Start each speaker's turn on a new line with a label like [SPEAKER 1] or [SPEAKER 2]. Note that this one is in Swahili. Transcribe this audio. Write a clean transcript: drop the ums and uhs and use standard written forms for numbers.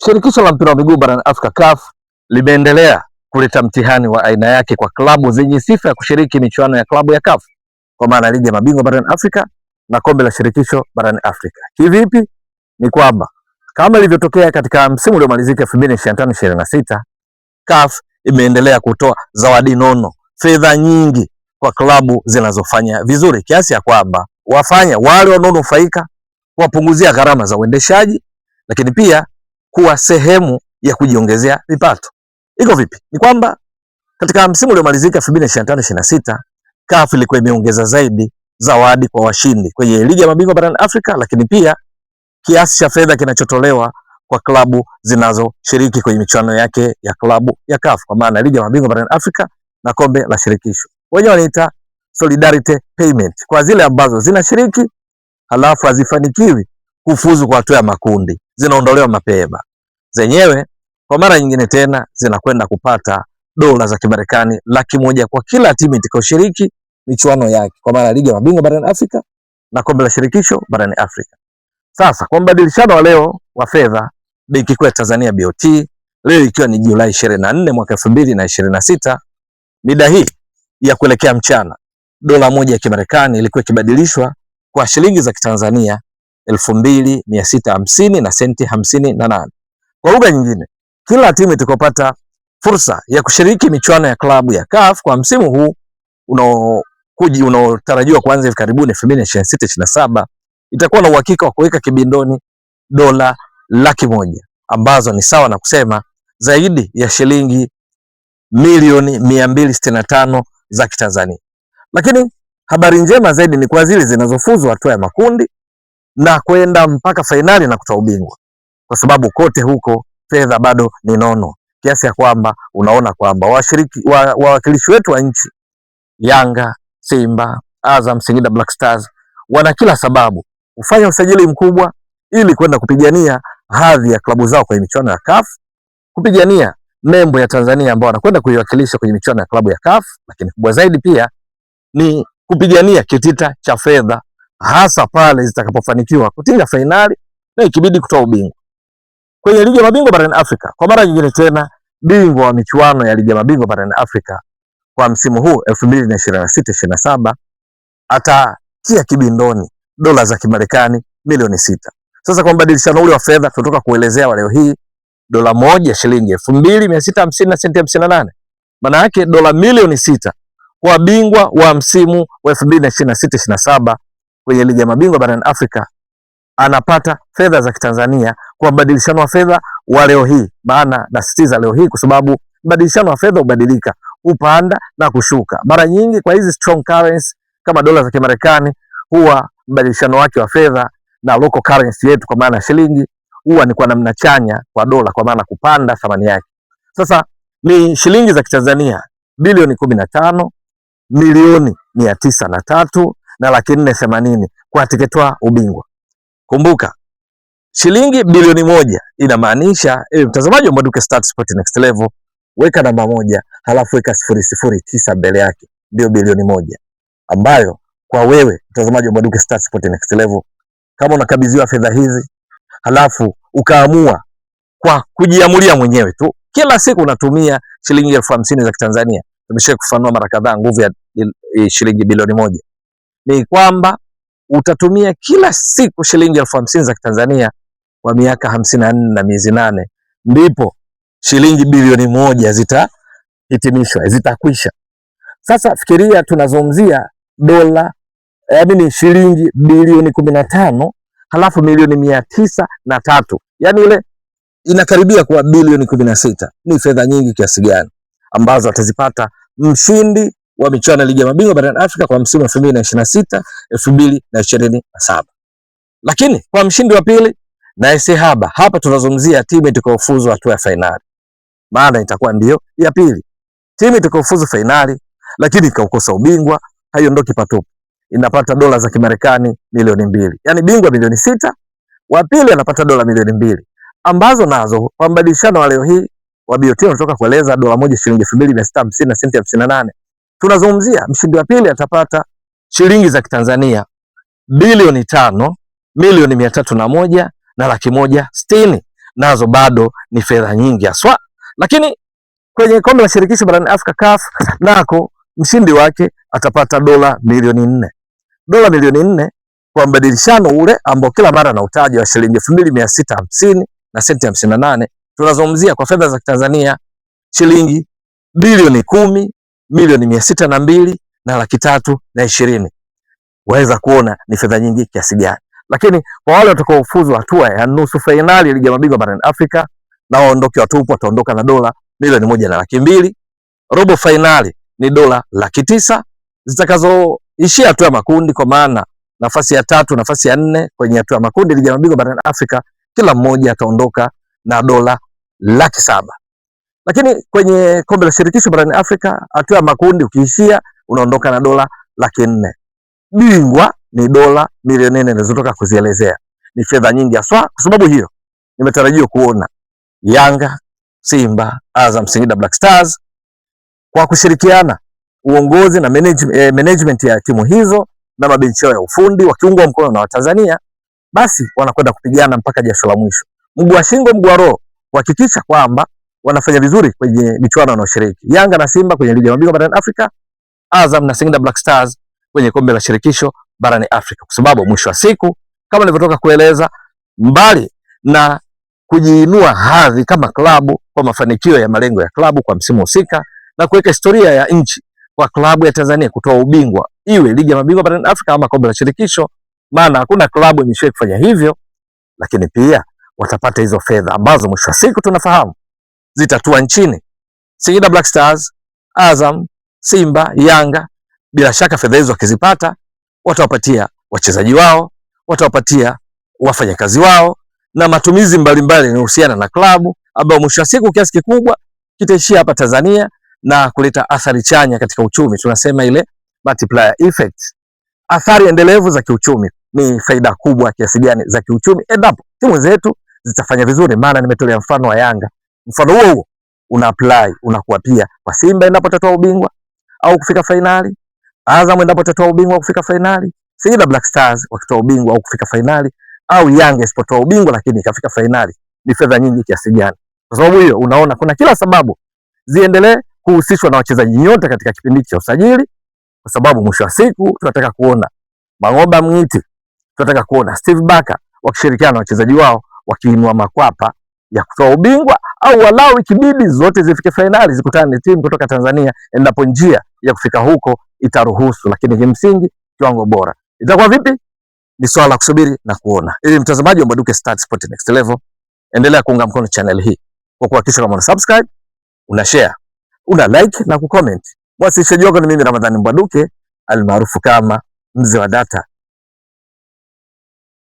[SPEAKER 1] Shirikisho la mpira wa miguu barani Afrika CAF limeendelea kuleta mtihani wa aina yake kwa klabu zenye sifa ya kushiriki michuano ya klabu ya CAF, kwa maana ligi ya mabingwa barani Afrika na kombe la shirikisho barani Afrika. Kivipi? Ni kwamba kama ilivyotokea katika msimu uliomalizika 2025-26, CAF imeendelea kutoa zawadi nono, fedha nyingi kwa klabu zinazofanya vizuri, kiasi ya kwamba wafanya wale wanaonufaika kuwapunguzia gharama za uendeshaji, lakini pia kuwa sehemu ya kujiongezea vipato. Iko vipi? Ni kwamba katika msimu uliomalizika 2025-26, CAF ilikuwa imeongeza zaidi zawadi kwa washindi kwenye ligi ya mabingwa barani Afrika, lakini pia kiasi cha fedha kinachotolewa kwa klabu zinazoshiriki kwenye michuano yake ya klabu ya CAF, kwa maana ligi ya mabingwa barani Afrika na kombe la shirikisho. Wenyewe wanaita solidarity payment kwa zile ambazo zinashiriki halafu hazifanikiwi kufuzu kwa hatua ya makundi, zinaondolewa mapema. Zenyewe kwa mara nyingine tena zinakwenda kupata dola za Kimarekani 100,000 kwa kila timu itakayoshiriki michuano yake, kwa maana ligi ya mabingwa barani Afrika na kombe la shirikisho barani Afrika. Sasa kwa mbadilishano wa leo wa fedha, Benki Kuu ya Tanzania BOT, leo ikiwa ni Julai 24 mwaka 2026, mida hii ya kuelekea mchana, dola moja ya Kimarekani ilikuwa ikibadilishwa kwa shilingi za Kitanzania 2650 na senti 58. Kwa lugha nyingine, kila timu itakopata fursa ya kushiriki michuano ya klabu ya CAF kwa msimu huu unaotarajiwa kuanza hivi karibuni 2026-27, itakuwa na uhakika wa kuweka kibindoni dola 100,000 ambazo ni sawa na kusema zaidi ya shilingi milioni 265 za Kitanzania. Lakini habari njema zaidi ni kwa zile zinazofuzu hatua ya makundi na kwenda mpaka fainali na kutoa ubingwa, kwa sababu kote huko fedha bado ni nono, kiasi ya kwamba unaona kwamba wawakilishi wetu wa nchi Yanga, Simba, Azam, Singida Black Stars wana kila sababu kufanya usajili mkubwa ili kwenda kupigania hadhi ya klabu zao kwenye michuano ya CAF, kupigania nembo ya Tanzania ambao wanakwenda kuiwakilisha kwenye michuano ya klabu ya CAF, lakini kubwa zaidi pia ni kupigania kitita cha fedha, hasa pale zitakapofanikiwa kutinga fainali na ikibidi kutoa ubingwa. Kwenye ligi ya mabingwa barani Afrika, kwa mara nyingine tena, bingwa wa michuano ya ligi ya mabingwa barani Afrika kwa msimu huu 2026-27 atatia kibindoni dola za Kimarekani milioni 6. Sasa kwa mbadilishano ule wa fedha tunatoka kuelezea leo hii, dola moja shilingi 2650 na senti 58. Maana yake dola milioni 6 kwa bingwa wa msimu wa 2026-27 kwenye ligi ya mabingwa barani Afrika anapata fedha za Kitanzania kwa mbadilishano wa fedha wa leo hii. Maana nasisitiza leo hii kwa sababu mbadilishano wa fedha hubadilika, upanda na kushuka. Mara nyingi kwa hizi strong currency kama dola za Kimarekani, huwa mbadilishano wake wa fedha na local currency yetu kwa maana shilingi huwa ni kwa namna chanya kwa dola, kwa maana kupanda thamani yake. Sasa ni shilingi za Kitanzania bilioni 15 milioni 903 na 480 kwa tiketwa ubingwa. Kumbuka, shilingi bilioni 1 inamaanisha mtazamaji wa Mbwaduke Stats Sport Next Level, weka namba 1 halafu weka 009 mbele yake, ndio bilioni 1 ambayo kwa wewe mtazamaji wa Mbwaduke Stats Sport Next Level, kama unakabidhiwa fedha hizi halafu ukaamua kwa kujiamulia mwenyewe tu kila siku unatumia shilingi 50,000 za Kitanzania, tumesha kufanua mara kadhaa nguvu ya shilingi bilioni 1, ni kwamba utatumia kila siku shilingi 50,000 za Kitanzania kwa miaka 54 na miezi 8, ndipo shilingi bilioni 1 zitahitimishwa, zitakwisha. Sasa fikiria tunazungumzia dola shilingi bilioni 15 halafu milioni 903, yani ile inakaribia kwa bilioni 16. Ni fedha nyingi kiasi gani ambazo atazipata mshindi wa michuano ya ligi ya mabingwa barani Afrika kwa msimu wa 2026-2027. Lakini kwa mshindi wa pili na sehaba, hapa tunazungumzia timu itakayofuzu hatua ya fainali, maana itakuwa ndio ya pili. Timu itakayofuzu fainali lakini ikakosa ubingwa haiondoki patupu, inapata dola za Kimarekani milioni 2. Yani bingwa milioni 6, wa pili anapata dola milioni 2, ambazo nazo kwa mbadilishano wa leo hii wa BOT unatoka kueleza dola moja shilingi 2650 na senti 58. Tunazungumzia mshindi wa pili atapata shilingi za Kitanzania bilioni 5 milioni 301 na 160,000, nazo bado ni fedha nyingi haswa. Lakini kwenye kombe la shirikisho barani Afrika CAF, nako mshindi wake atapata dola milioni 4. Dola milioni 4 kwa mbadilishano ule ambao kila mara na utaji wa shilingi 2650 na senti 58, tunazungumzia kwa fedha za Tanzania shilingi bilioni 10 milioni 602 na laki 320. Waweza kuona ni fedha nyingi kiasi gani. Lakini kwa wale watakaofuzu hatua ya nusu fainali ya ligi ya mabingwa barani Afrika, na waondoke watupu, wataondoka na dola milioni 1 na laki 2. Robo fainali ni dola laki 9 zitakazoishia hatua ya makundi, kwa maana nafasi ya 3, nafasi ya 4 kwenye hatua ya makundi ligi ya mabingwa barani Afrika, kila mmoja ataondoka na dola laki 7. Lakini kwenye kombe la shirikisho barani Afrika, hatua ya makundi ukiishia unaondoka na dola laki 4. Bingwa ni dola milioni 4 nilizotoka kuzielezea. Ni fedha nyingi haswa. Kwa sababu hiyo nimetarajia kuona Yanga, Simba, Azam, Singida Black Stars kwa kushirikiana uongozi na management ya timu hizo na mabenchi yao ya ufundi wakiungwa mkono na Watanzania, basi wanakwenda kupigana mpaka jasho la mwisho, mguu wa shingo mguu wa roho, kuhakikisha kwamba wanafanya vizuri kwenye michuano wanaoshiriki. Yanga na Simba kwenye ligi ya mabingwa barani Afrika, Azam na Singida Black Stars kwenye kombe la shirikisho barani Afrika, kwa sababu mwisho wa siku kama nilivyotoka kueleza, mbali na kujiinua hadhi kama klabu kwa mafanikio ya malengo ya klabu kwa msimu husika na kuweka historia ya nchi kwa klabu ya Tanzania kutoa ubingwa, iwe ligi ya mabingwa barani Afrika ama kombe la shirikisho, maana hakuna klabu imeshawahi kufanya hivyo, lakini pia watapata hizo fedha ambazo mwisho wa siku tunafahamu zitatua nchini. Singida Black Stars, Azam, Simba, Yanga, bila shaka fedha hizo wakizipata watawapatia wachezaji wao, watawapatia wafanyakazi wao na matumizi mbalimbali yanayohusiana na klabu, ambao mwisho wa siku kiasi kikubwa kitaishia hapa Tanzania na kuleta athari chanya katika uchumi. Tunasema ile multiplier effect, athari endelevu za kiuchumi. Ni faida kubwa kiasi gani za kiuchumi endapo timu zetu zitafanya vizuri. Maana nimetolea mfano wa Yanga, mfano huo huo una apply unakuwa pia kwa Simba endapo atatoa ubingwa au kufika fainali, Azam endapo atatoa ubingwa au kufika fainali, Singida Black Stars wakitoa ubingwa au kufika fainali, au Yanga isipotoa ubingwa lakini ikafika fainali. Ni fedha nyingi kiasi gani? Kwa sababu hiyo unaona kuna kila sababu ziendelee kuhusishwa na wachezaji nyota katika kipindi cha usajili, kwa sababu mwisho wa siku tunataka kuona Mang'oba Mngiti, tunataka kuona Steve Barker wakishirikiana na wachezaji wao wakiinua makwapa ya kutoa ubingwa, au walau ikibidi zote zifike fainali, zikutane na timu kutoka Tanzania endapo njia ya kufika huko itaruhusu. Lakini kimsingi kiwango bora itakuwa vipi ni swala la kusubiri na kuona. Ili mtazamaji wa Mbwaduke Stats Sport Next Level, endelea kuunga mkono channel hii kwa kuhakikisha kama una subscribe, una share, una like na kucomment. Mwasilishaji wako ni mimi Ramadhani Mbwaduke almaarufu kama Mzee wa Data.